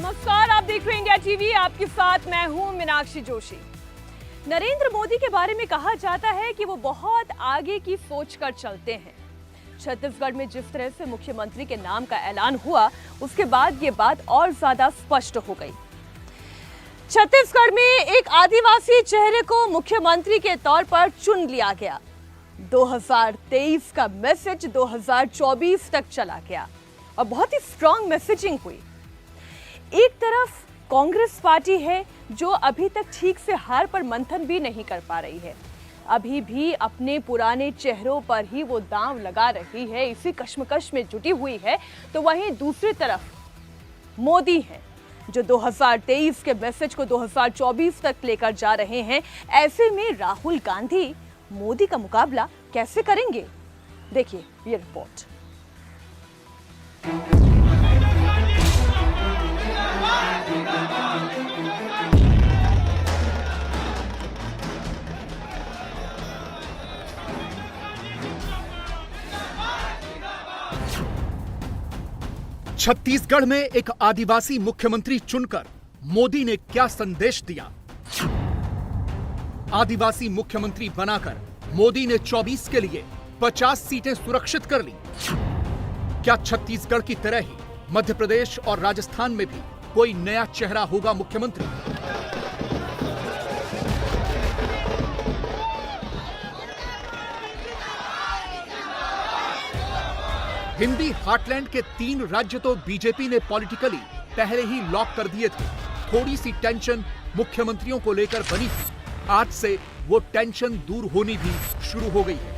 नमस्कार, आप देख रहे हैं इंडिया टीवी। आपके साथ मैं हूं मीनाक्षी जोशी। नरेंद्र मोदी के बारे में कहा जाता है कि वो बहुत आगे की सोच कर चलते हैं। छत्तीसगढ़ में जिस तरह से मुख्यमंत्री के नाम का ऐलान हुआ, उसके बाद ये बात और ज्यादा स्पष्ट हो गई। छत्तीसगढ़ में एक आदिवासी चेहरे को मुख्यमंत्री के तौर पर चुन लिया गया। 2023 का मैसेज 2024 तक चला गया और बहुत ही स्ट्रांग मैसेजिंग हुई। एक तरफ कांग्रेस पार्टी है जो अभी तक ठीक से हार पर मंथन भी नहीं कर पा रही है, अभी भी अपने पुराने चेहरों पर ही वो दांव लगा रही है, इसी कश्मकश में जुटी हुई है। तो वहीं दूसरी तरफ मोदी है जो 2023 के मैसेज को 2024 तक लेकर जा रहे हैं। ऐसे में राहुल गांधी मोदी का मुकाबला कैसे करेंगे? देखिए ये रिपोर्ट। छत्तीसगढ़ में एक आदिवासी मुख्यमंत्री चुनकर मोदी ने क्या संदेश दिया? आदिवासी मुख्यमंत्री बनाकर मोदी ने 24 के लिए 50 सीटें सुरक्षित कर ली। क्या छत्तीसगढ़ की तरह ही मध्य प्रदेश और राजस्थान में भी कोई नया चेहरा होगा मुख्यमंत्री? हिंदी हार्टलैंड के 3 राज्य तो बीजेपी ने पॉलिटिकली पहले ही लॉक कर दिए थे। थोड़ी सी टेंशन मुख्यमंत्रियों को लेकर बनी थी। आज से वो टेंशन दूर होनी भी शुरू हो गई है।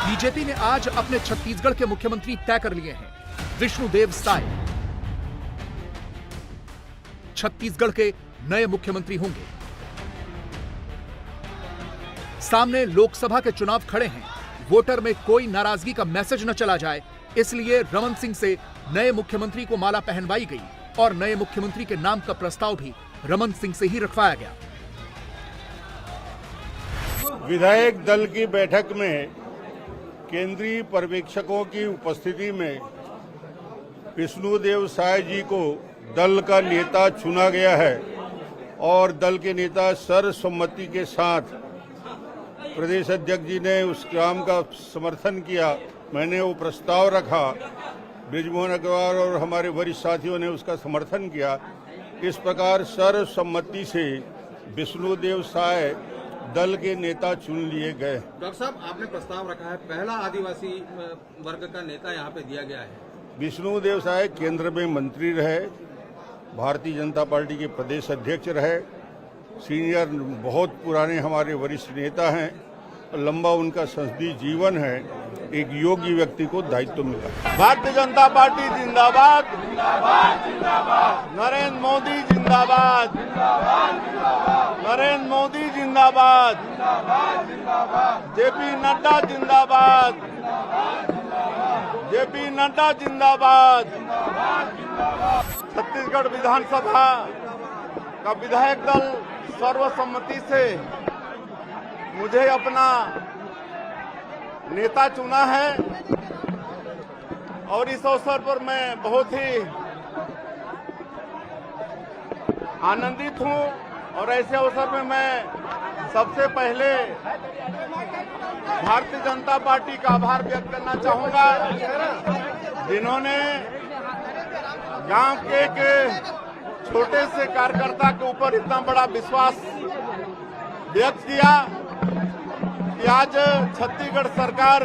बीजेपी ने आज अपने छत्तीसगढ़ के मुख्यमंत्री तय कर लिए हैं। विष्णुदेव साय छत्तीसगढ़ के नए मुख्यमंत्री होंगे। सामने लोकसभा के चुनाव खड़े हैं। वोटर में कोई नाराजगी का मैसेज न चला जाए, इसलिए रमन सिंह से नए मुख्यमंत्री को माला पहनवाई गई और नए मुख्यमंत्री के नाम का प्रस्ताव भी रमन सिंह से ही रखवाया गया। विधायक दल की बैठक में केंद्रीय पर्यवेक्षकों की उपस्थिति में विष्णुदेव साय जी को दल का नेता चुना गया है और दल के नेता सर्वसम्मति के साथ प्रदेश अध्यक्ष जी ने उस काम का समर्थन किया। मैंने वो प्रस्ताव रखा, बृजमोहन अग्रवाल और हमारे वरिष्ठ साथियों ने उसका समर्थन किया। इस प्रकार सर्वसम्मति से विष्णुदेव साय दल के नेता चुन लिए गए। डॉक्टर साहब, आपने प्रस्ताव रखा है, पहला आदिवासी वर्ग का नेता यहाँ पे दिया गया है। विष्णुदेव साय केंद्र में मंत्री रहे, भारतीय जनता पार्टी के प्रदेश अध्यक्ष रहे, सीनियर बहुत पुराने हमारे वरिष्ठ नेता हैं, लंबा उनका संसदीय जीवन है। एक योग्य व्यक्ति को दायित्व मिला। भारतीय जनता पार्टी जिंदाबाद, नरेंद्र मोदी जिंदाबाद, नरेंद्र मोदी जिंदाबाद, जेपी नड्डा जिंदाबाद, जेपी नड्डा जिंदाबाद। छत्तीसगढ़ विधानसभा का विधायक दल सर्वसम्मति से मुझे अपना नेता चुना है और इस अवसर पर मैं बहुत ही आनंदित हूं और ऐसे अवसर में मैं सबसे पहले भारतीय जनता पार्टी का आभार व्यक्त करना चाहूंगा, जिन्होंने गांव के छोटे से कार्यकर्ता के ऊपर इतना बड़ा विश्वास व्यक्त किया कि आज छत्तीसगढ़ सरकार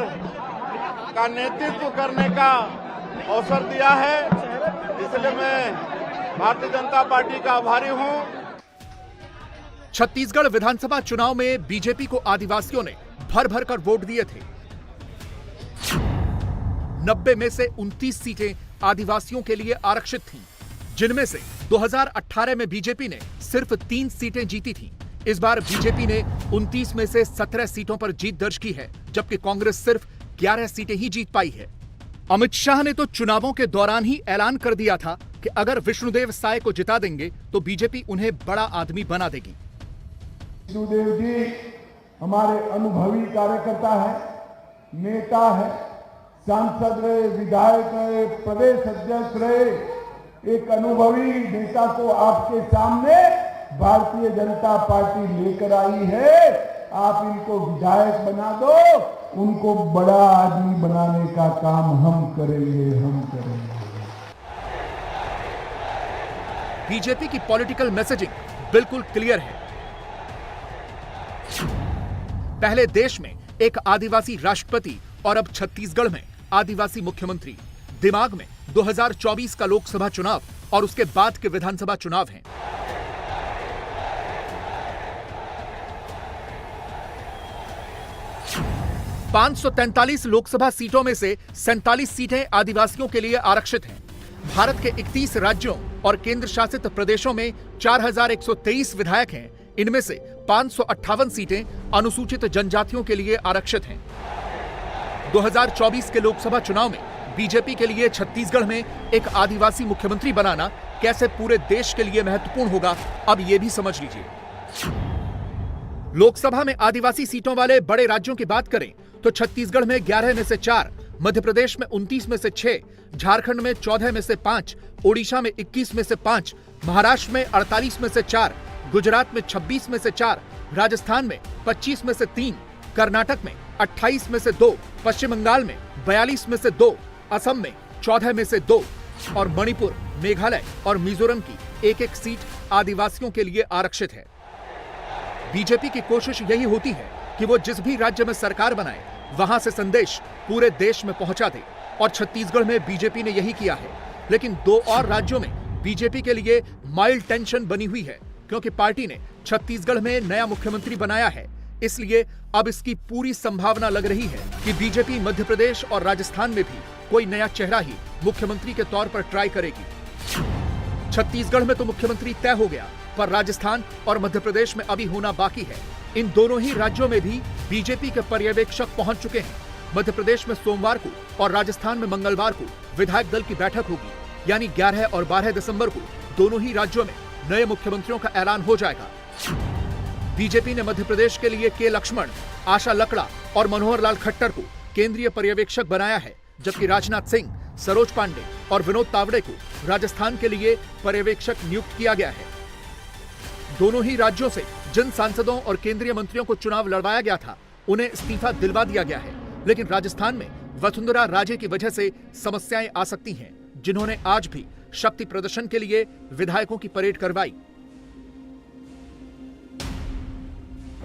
का नेतृत्व करने का अवसर दिया है। इसलिए मैं भारतीय जनता पार्टी का आभारी हूं। छत्तीसगढ़ विधानसभा चुनाव में बीजेपी को आदिवासियों ने भर भर कर वोट दिए थे। 90 में से 29 सीटें आदिवासियों के लिए आरक्षित थीं, जिनमें से 2018 में बीजेपी ने सिर्फ 3 सीटें जीती थीं। इस बार बीजेपी ने 29 में से 17 सीटों पर जीत दर्ज की है, जबकि कांग्रेस सिर्फ 11 सीटें ही जीत पाई है। अमित शाह ने तो चुनावों के दौरान ही ऐलान कर दिया था कि अगर विष्णुदेव साय को जिता देंगे तो बीजेपी उन्हें बड़ा आदमी बना देगी। विष्णुदेव जी हमारे अनुभवी कार्यकर्ता है, नेता है, सांसद रहे, विधायक रहे, प्रदेश अध्यक्ष रहे, एक अनुभवी नेता को आपके सामने भारतीय जनता पार्टी लेकर आई है। आप इनको विधायक बना दो, उनको बड़ा आदमी बनाने का काम हम करेंगे। बीजेपी की पॉलिटिकल मैसेजिंग बिल्कुल क्लियर है। पहले देश में एक आदिवासी राष्ट्रपति और अब छत्तीसगढ़ में आदिवासी मुख्यमंत्री। दिमाग में 2024 का लोकसभा चुनाव और उसके बाद के विधानसभा चुनाव हैं। पांच 543 लोकसभा सीटों में से 47 सीटें आदिवासियों के लिए आरक्षित हैं। भारत के 31 राज्यों और केंद्र शासित प्रदेशों में 4123 विधायक हैं। इनमें से 558 सीटें अनुसूचित जनजातियों के लिए आरक्षित हैं। 2024 के लोकसभा चुनाव में बीजेपी के लिए छत्तीसगढ़ में एक आदिवासी मुख्यमंत्री बनाना कैसे पूरे देश के लिए महत्वपूर्ण होगा, अब यह भी समझ लीजिए। लोकसभा में आदिवासी सीटों वाले बड़े राज्यों की बात करें तो छत्तीसगढ़ में 11 में से 4, मध्य प्रदेश में 29 में से 6, झारखंड में 14 में से 5, ओडिशा में 21 में से 5, महाराष्ट्र में 48 में से 4, गुजरात में 26 में से 4, राजस्थान में 25 में से 3, कर्नाटक में 28 में से 2, पश्चिम बंगाल में 42 में से 2, असम में 14 में से 2 और मणिपुर, मेघालय और मिजोरम की एक-एक सीट आदिवासियों के लिए आरक्षित है। बीजेपी की कोशिश यही होती है कि वो जिस भी राज्य में सरकार बनाए वहां से संदेश पूरे देश में पहुंचा दे, और छत्तीसगढ़ में बीजेपी ने यही किया है। लेकिन 2 और राज्यों में बीजेपी के लिए माइल्ड टेंशन बनी हुई है, क्योंकि पार्टी ने छत्तीसगढ़ में नया मुख्यमंत्री बनाया है। इसलिए अब इसकी पूरी संभावना लग रही है कि बीजेपी मध्य प्रदेश और राजस्थान में भी कोई नया चेहरा ही मुख्यमंत्री के तौर पर ट्राई करेगी। छत्तीसगढ़ में तो मुख्यमंत्री तय हो गया, पर राजस्थान और मध्य प्रदेश में अभी होना बाकी है। इन दोनों ही राज्यों में भी बीजेपी के पर्यवेक्षक पहुंच चुके हैं। मध्य प्रदेश में सोमवार को और राजस्थान में मंगलवार को विधायक दल की बैठक होगी, यानी 11 और 12 दिसंबर को दोनों ही राज्यों में नए मुख्यमंत्रियों का ऐलान हो जाएगा। बीजेपी ने मध्य प्रदेश के लिए के लक्ष्मण, आशा लकड़ा और मनोहर लाल खट्टर को केंद्रीय पर्यवेक्षक बनाया है, जबकि राजनाथ सिंह, सरोज पांडे और विनोद तावड़े को राजस्थान के लिए पर्यवेक्षक नियुक्त किया गया है। दोनों ही राज्यों से जिन सांसदों और केंद्रीय मंत्रियों को चुनाव लड़वाया गया था, उन्हें इस्तीफा दिलवा दिया गया है। लेकिन राजस्थान में वसुंधरा राजे की वजह से समस्याएं आ सकती हैं, जिन्होंने आज भी शक्ति प्रदर्शन के लिए विधायकों की परेड करवाई।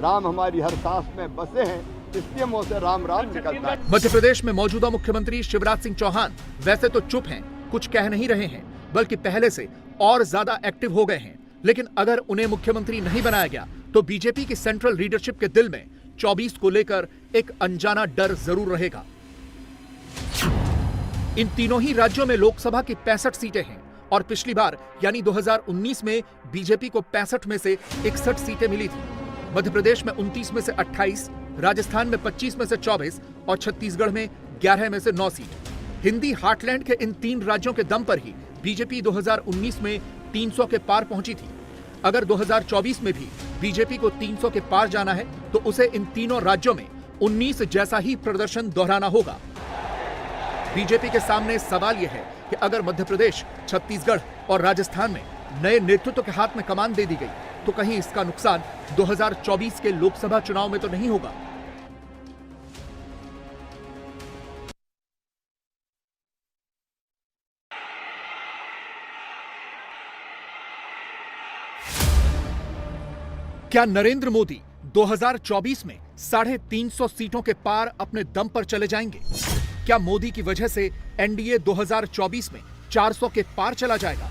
राम हमारी हर सांस में बसे हैं, इसलिए मुंह से राम राम निकलता है। मध्य प्रदेश में मौजूदा मुख्यमंत्री शिवराज सिंह चौहान वैसे तो चुप हैं, कुछ कह नहीं रहे हैं, बल्कि पहले से और ज्यादा एक्टिव हो गए हैं। लेकिन अगर उन्हें मुख्यमंत्री नहीं बनाया गया तो बीजेपी की सेंट्रल लीडरशिप के दिल में 24 को लेकर एक अनजाना डर जरूर रहेगा। इन तीनों ही राज्यों में लोकसभा की 65 सीटें हैं और पिछली बार यानी 2019 में बीजेपी को 65 में से 61 सीटें मिली थी। मध्य प्रदेश में 29 में से 28, राजस्थान में 25 में से 24 और छत्तीसगढ़ में 11 में से 9 सीट। हिंदी हार्टलैंड के इन 3 राज्यों के दम पर ही बीजेपी 2019 में 300 के पार पहुंची थी। अगर 2024 में भी बीजेपी को 300 के पार जाना है तो उसे इन तीनों राज्यों में 19 जैसा ही प्रदर्शन दोहराना होगा। बीजेपी के सामने सवाल यह है कि अगर मध्य प्रदेश, छत्तीसगढ़ और राजस्थान में नए नेतृत्व के हाथ में कमान दे दी गई तो कहीं इसका नुकसान 2024 के लोकसभा चुनाव में तो नहीं होगा। क्या नरेंद्र मोदी 2024 में 350 सीटों के पार अपने दम पर चले जाएंगे? क्या मोदी की वजह से एनडीए 2024 में 400 के पार चला जाएगा?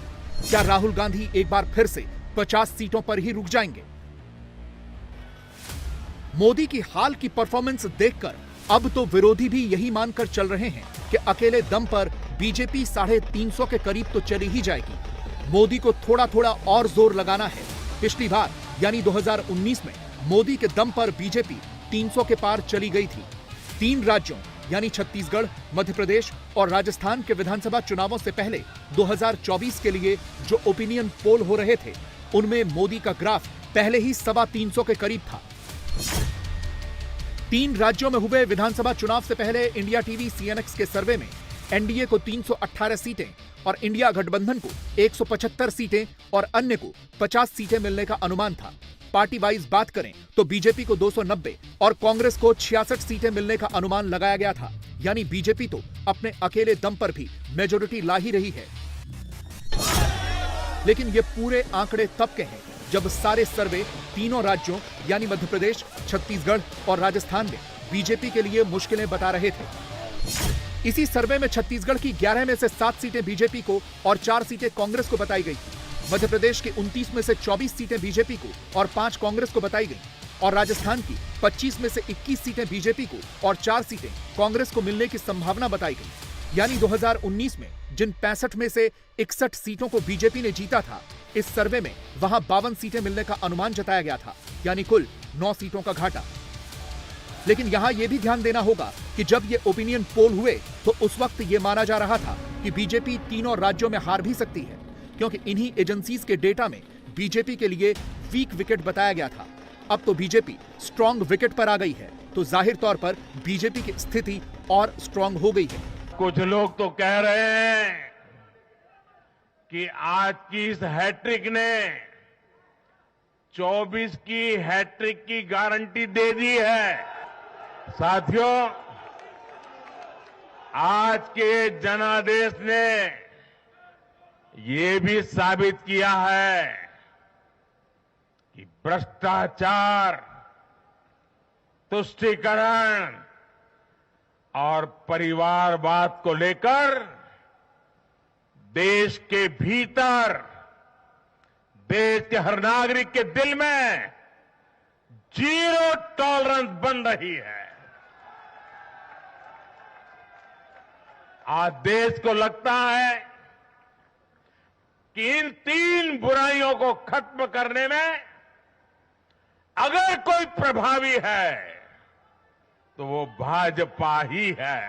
क्या राहुल गांधी एक बार फिर से 50 सीटों पर ही रुक जाएंगे? मोदी की हाल की परफॉर्मेंस देखकर अब तो विरोधी भी यही मानकर चल रहे हैं कि अकेले दम पर बीजेपी 350 के करीब तो चली ही जाएगी। मोदी को थोड़ा थोड़ा और जोर लगाना है। पिछली बार यानी 2019 में मोदी के दम पर बीजेपी 300 के पार चली गई थी। 3 राज्यों यानी छत्तीसगढ़, मध्य प्रदेश और राजस्थान के विधानसभा चुनावों से पहले 2024 के लिए जो ओपिनियन पोल हो रहे थे, उनमें मोदी का ग्राफ पहले ही 325 के करीब था। 3 राज्यों में हुए विधानसभा चुनाव से पहले इंडिया टीवी सीएनएक्स के सर्वे में एनडीए को 318 सीटें और इंडिया गठबंधन को 175 सीटें और अन्य को 50 सीटें मिलने का अनुमान था। पार्टी वाइज बात करें तो बीजेपी को 290 और कांग्रेस को 66 सीटें मिलने का अनुमान लगाया गया था। यानी बीजेपी तो अपने अकेले दम पर भी मेजोरिटी ला ही रही है। लेकिन ये पूरे आंकड़े तब के हैं जब सारे सर्वे तीनों राज्यों यानी मध्य प्रदेश, छत्तीसगढ़ और राजस्थान में बीजेपी के लिए मुश्किलें बता रहे थे। इसी सर्वे में छत्तीसगढ़ की 11 में से 7 सीटें बीजेपी को और 4 सीटें कांग्रेस को बताई गई। मध्य प्रदेश के 29 में से 24 सीटें बीजेपी को और 5 कांग्रेस को बताई गई और राजस्थान की 25 में से 21 सीटें बीजेपी को और 4 सीटें कांग्रेस को मिलने की संभावना बताई गई। यानी 2019 में जिन 65 में से 61 सीटों को बीजेपी ने जीता था, इस सर्वे में वहां 52 सीटें मिलने का अनुमान जताया गया था, यानी कुल 9 सीटों का घाटा। लेकिन यहां यह भी ध्यान देना होगा कि जब ये ओपिनियन पोल हुए तो उस वक्त ये माना जा रहा था कि बीजेपी तीनों राज्यों में हार भी सकती है, क्योंकि इन्हीं एजेंसीज के डेटा में बीजेपी के लिए वीक विकेट बताया गया था। अब तो बीजेपी स्ट्रॉन्ग विकेट पर आ गई है, तो जाहिर तौर पर बीजेपी की स्थिति और स्ट्रॉन्ग हो गई है। कुछ लोग तो कह रहे हैं कि आज की इस हैट्रिक ने 24 की हैट्रिक की गारंटी दे दी है। साथियों, आज के जनादेश ने ये भी साबित किया है कि भ्रष्टाचार, तुष्टीकरण और परिवारवाद को लेकर देश के भीतर, देश के हर नागरिक के दिल में जीरो टॉलरेंस बन रही है। आज देश को लगता है कि इन 3 बुराइयों को खत्म करने में अगर कोई प्रभावी है तो वो भाजपा ही है।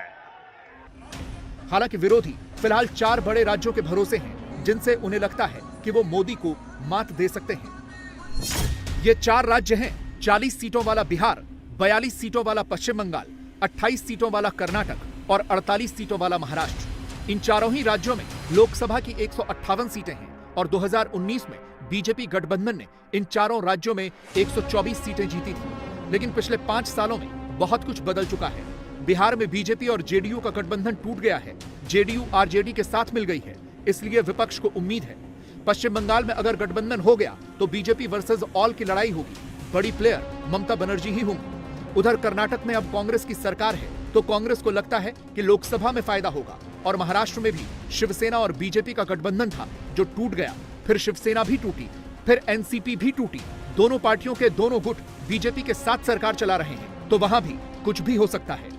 हालांकि विरोधी फिलहाल 4 बड़े राज्यों के भरोसे हैं, जिनसे उन्हें लगता है कि वो मोदी को मात दे सकते हैं। ये 4 राज्य हैं 40 सीटों वाला बिहार, 42 सीटों वाला पश्चिम बंगाल, 28 सीटों वाला कर्नाटक और 48 सीटों वाला महाराष्ट्र। इन चारों ही राज्यों में लोकसभा की 158 सीटें हैं और 2019 में बीजेपी गठबंधन ने इन चारों राज्यों में 124 सीटें जीती थी। लेकिन पिछले 5 सालों में बहुत कुछ बदल चुका है। बिहार में बीजेपी और जेडीयू का गठबंधन टूट गया है, जेडीयू आरजेडी के साथ मिल गई है, इसलिए विपक्ष को उम्मीद है पश्चिम बंगाल में अगर गठबंधन हो गया तो बीजेपी वर्सेस ऑल की लड़ाई होगी। बड़ी प्लेयर ममता बनर्जी ही होंगी। उधर कर्नाटक में अब कांग्रेस की सरकार है तो कांग्रेस को लगता है कि लोकसभा में फायदा होगा। और महाराष्ट्र में भी शिवसेना और बीजेपी का गठबंधन था जो टूट गया, फिर शिवसेना भी टूटी, फिर एनसीपी भी टूटी। दोनों पार्टियों के दोनों गुट बीजेपी के साथ सरकार चला रहे हैं, तो वहां भी कुछ भी हो सकता है।